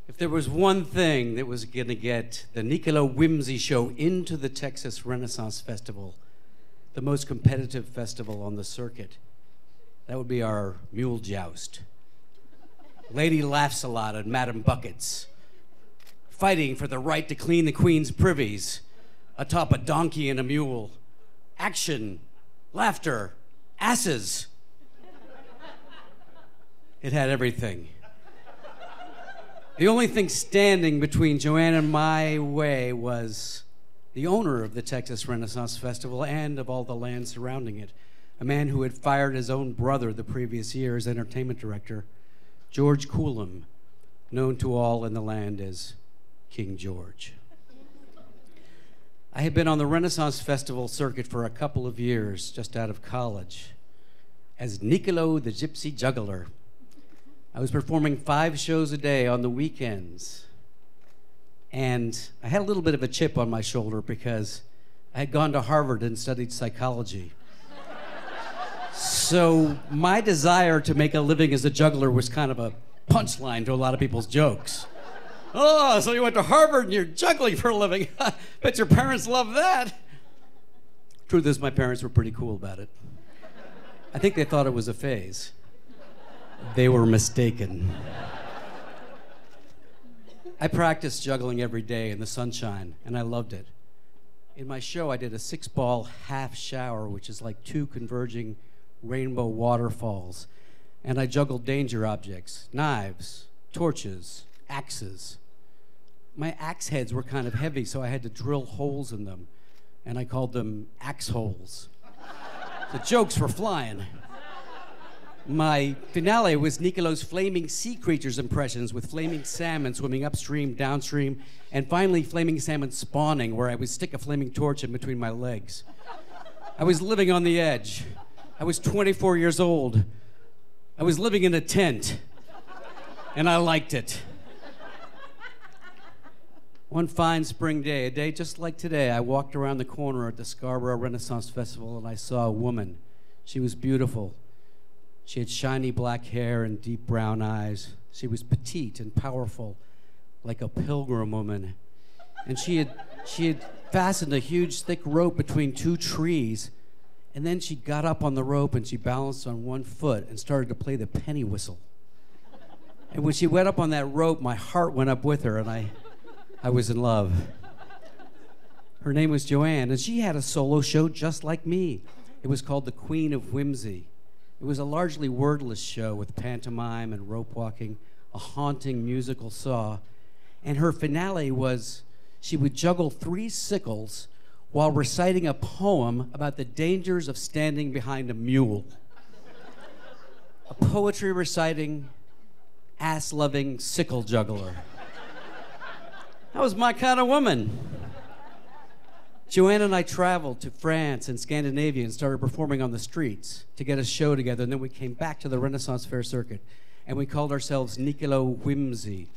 If there was one thing that was going to get the Niccolo Whimsy Show into the Texas Renaissance Festival, the most competitive festival on the circuit, that would be our mule joust. Lady Laughs-A-Lot and Madam Buckets, fighting for the right to clean the queen's privies atop a donkey and a mule. Action, laughter, asses. It had everything. The only thing standing between Joanne and my way was the owner of the Texas Renaissance Festival and of all the land surrounding it, a man who had fired his own brother the previous year as entertainment director, George Coolum, known to all in the land as King George. I had been on the Renaissance Festival circuit for a couple of years, just out of college, as Niccolo the Gypsy Juggler. I was performing 5 shows a day on the weekends. And I had a little bit of a chip on my shoulder because I had gone to Harvard and studied psychology. So my desire to make a living as a juggler was kind of a punchline to a lot of people's jokes. Oh, so you went to Harvard and you're juggling for a living. Bet your parents love that. Truth is, my parents were pretty cool about it. I think they thought it was a phase. They were mistaken. I practiced juggling every day in the sunshine, and I loved it. In my show, I did a 6-ball half shower, which is like 2 converging rainbow waterfalls. And I juggled danger objects, knives, torches, axes. My axe heads were kind of heavy, so I had to drill holes in them, and I called them axe holes. The jokes were flying. My finale was Niccolo's flaming sea creatures impressions with flaming salmon swimming upstream, downstream, and finally flaming salmon spawning where I would stick a flaming torch in between my legs. I was living on the edge. I was 24 years old. I was living in a tent, and I liked it. One fine spring day, a day just like today, I walked around the corner at the Scarborough Renaissance Festival and I saw a woman. She was beautiful. She had shiny black hair and deep brown eyes. She was petite and powerful, like a pilgrim woman. And she had fastened a huge thick rope between 2 trees. And then she got up on the rope and she balanced on 1 foot and started to play the penny whistle. And when she went up on that rope, my heart went up with her and I was in love. Her name was Joanne, and she had a solo show just like me. It was called The Queen of Whimsy. It was a largely wordless show with pantomime and rope walking, a haunting musical saw. And her finale was she would juggle 3 sickles while reciting a poem about the dangers of standing behind a mule. A poetry reciting, ass-loving sickle juggler. That was my kind of woman. Joanne and I traveled to France and Scandinavia and started performing on the streets to get a show together, and then we came back to the Renaissance Fair circuit, and we called ourselves Niccolo Whimsy.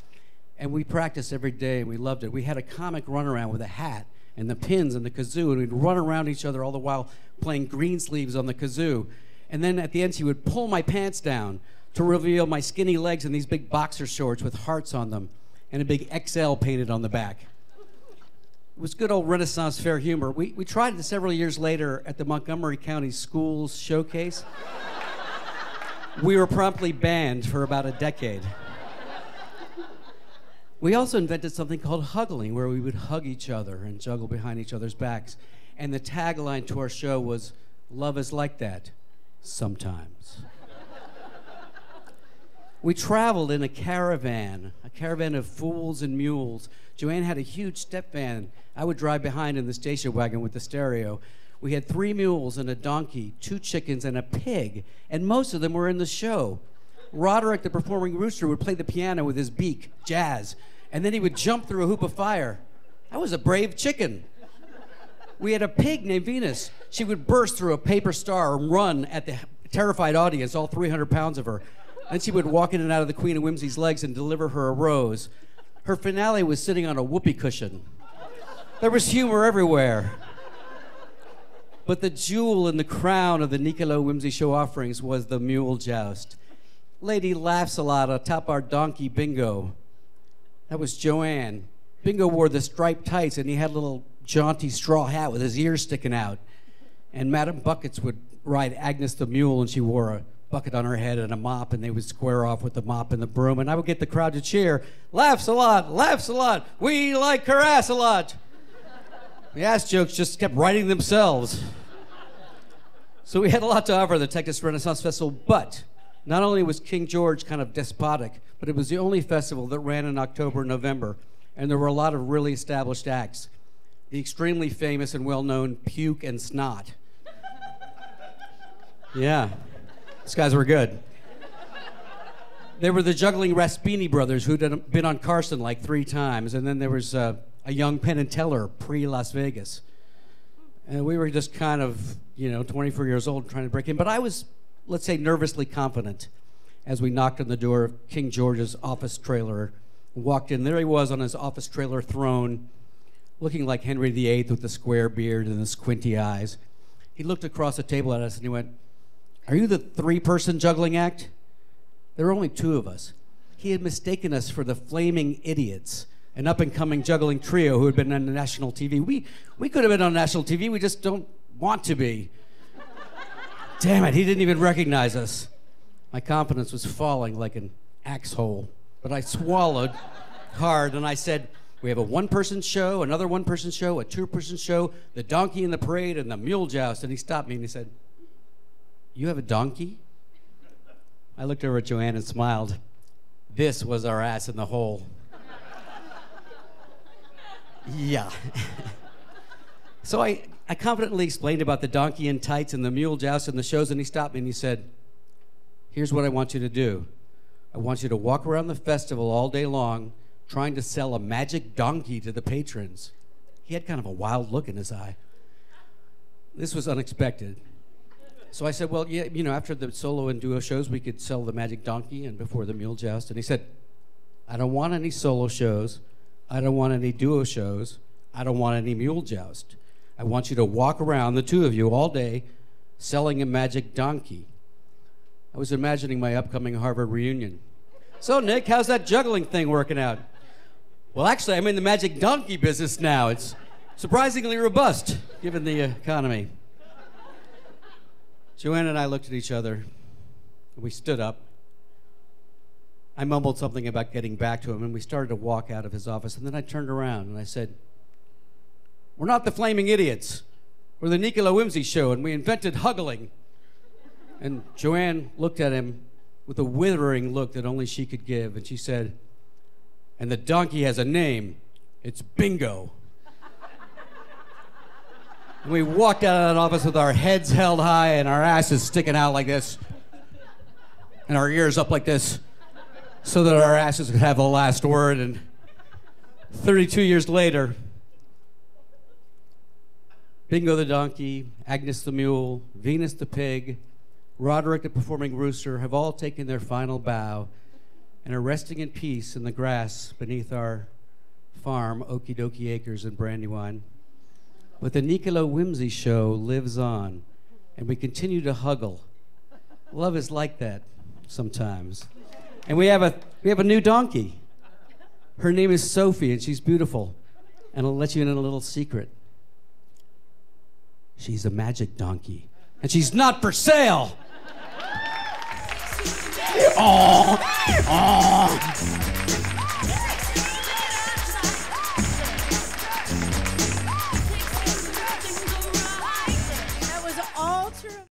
And we practiced every day, and we loved it. We had a comic runaround with a hat and the pins and the kazoo, and we'd run around each other all the while playing green sleeves on the kazoo. And then at the end, she would pull my pants down to reveal my skinny legs in these big boxer shorts with hearts on them and a big XL painted on the back. It was good old Renaissance Fair humor. We tried it several years later at the Montgomery County Schools Showcase. We were promptly banned for about a decade. We also invented something called huggling, where we would hug each other and juggle behind each other's backs. And the tagline to our show was, "Love is like that, sometimes." We traveled in a caravan of fools and mules. Joanne had a huge step van. I would drive behind in the station wagon with the stereo. We had 3 mules and a donkey, 2 chickens, and a pig, and most of them were in the show. Roderick, the performing rooster, would play the piano with his beak, jazz, and then he would jump through a hoop of fire. I was a brave chicken. We had a pig named Venus. She would burst through a paper star and run at the terrified audience, all 300 pounds of her. Then she would walk in and out of the Queen of Whimsy's legs and deliver her a rose. Her finale was sitting on a whoopee cushion. There was humor everywhere. But the jewel in the crown of the Niccolo Whimsy Show offerings was the mule joust. Lady Laughs-A-Lot atop our donkey bingo. That was Joanne. Bingo wore the striped tights, and he had a little jaunty straw hat with his ears sticking out. And Madam Buckets would ride Agnes the mule, and she wore a bucket on her head and a mop, and they would square off with the mop and the broom, and I would get the crowd to cheer, laughs a lot, we like her ass a lot. The ass jokes just kept writing themselves. So we had a lot to offer the Texas Renaissance Festival, but not only was King George kind of despotic, but it was the only festival that ran in October and November, and there were a lot of really established acts. The extremely famous and well-known Puke and Snot. Yeah, these guys were good. They were the juggling Raspini brothers who'd been on Carson like 3 times, and then there was a young Penn and Teller pre-Las Vegas. And we were just kind of, 24 years old trying to break in. But I was, let's say, nervously confident as we knocked on the door of King George's office trailer. Walked in, there he was on his office trailer throne, looking like Henry VIII with the square beard and the squinty eyes. He looked across the table at us and he went, "Are you the 3-person juggling act?" There were only 2 of us. He had mistaken us for the Flaming Idiots, an up-and-coming juggling trio who had been on national TV. We could have been on national TV, we just don't want to be. Damn it, he didn't even recognize us. My confidence was falling like an axe hole, but I swallowed hard and I said, "We have a 1-person show, another 1-person show, a 2-person show, the donkey in the parade, and the mule joust." And he stopped me and he said, "You have a donkey?" I looked over at Joanne and smiled. This was our ass in the hole. Yeah. So I confidently explained about the donkey in tights and the mule joust and the shows, and he stopped me and he said, "Here's what I want you to do. I want you to walk around the festival all day long trying to sell a magic donkey to the patrons." He had kind of a wild look in his eye. This was unexpected. So I said, "Well, yeah, after the solo and duo shows, we could sell the magic donkey and before the mule joust." And he said, "I don't want any solo shows. I don't want any duo shows. I don't want any mule joust. I want you to walk around, the 2 of you, all day selling a magic donkey." I was imagining my upcoming Harvard reunion. "So, Nick, how's that juggling thing working out?" "Well, actually, I'm in the magic donkey business now. It's surprisingly robust, given the economy." Joanne and I looked at each other, and we stood up. I mumbled something about getting back to him, and we started to walk out of his office, and then I turned around and I said, "We're not the Flaming Idiots. We're the Nicola Whimsy Show, and we invented huggling." And Joanne looked at him with a withering look that only she could give, and she said, "And the donkey has a name. It's Bingo." And we walked out of that office with our heads held high and our asses sticking out like this, and our ears up like this, so that our asses could have the last word. And 32 years later, Bingo the donkey, Agnes the mule, Venus the pig, Roderick the performing rooster have all taken their final bow and are resting in peace in the grass beneath our farm, Okie Dokie Acres in Brandywine. But the Nicola Whimsy Show lives on, and we continue to huggle. Love is like that sometimes. And we have a new donkey. Her name is Sophie, and she's beautiful. And I'll let you in on a little secret. She's a magic donkey, and she's not for sale. Oh, oh.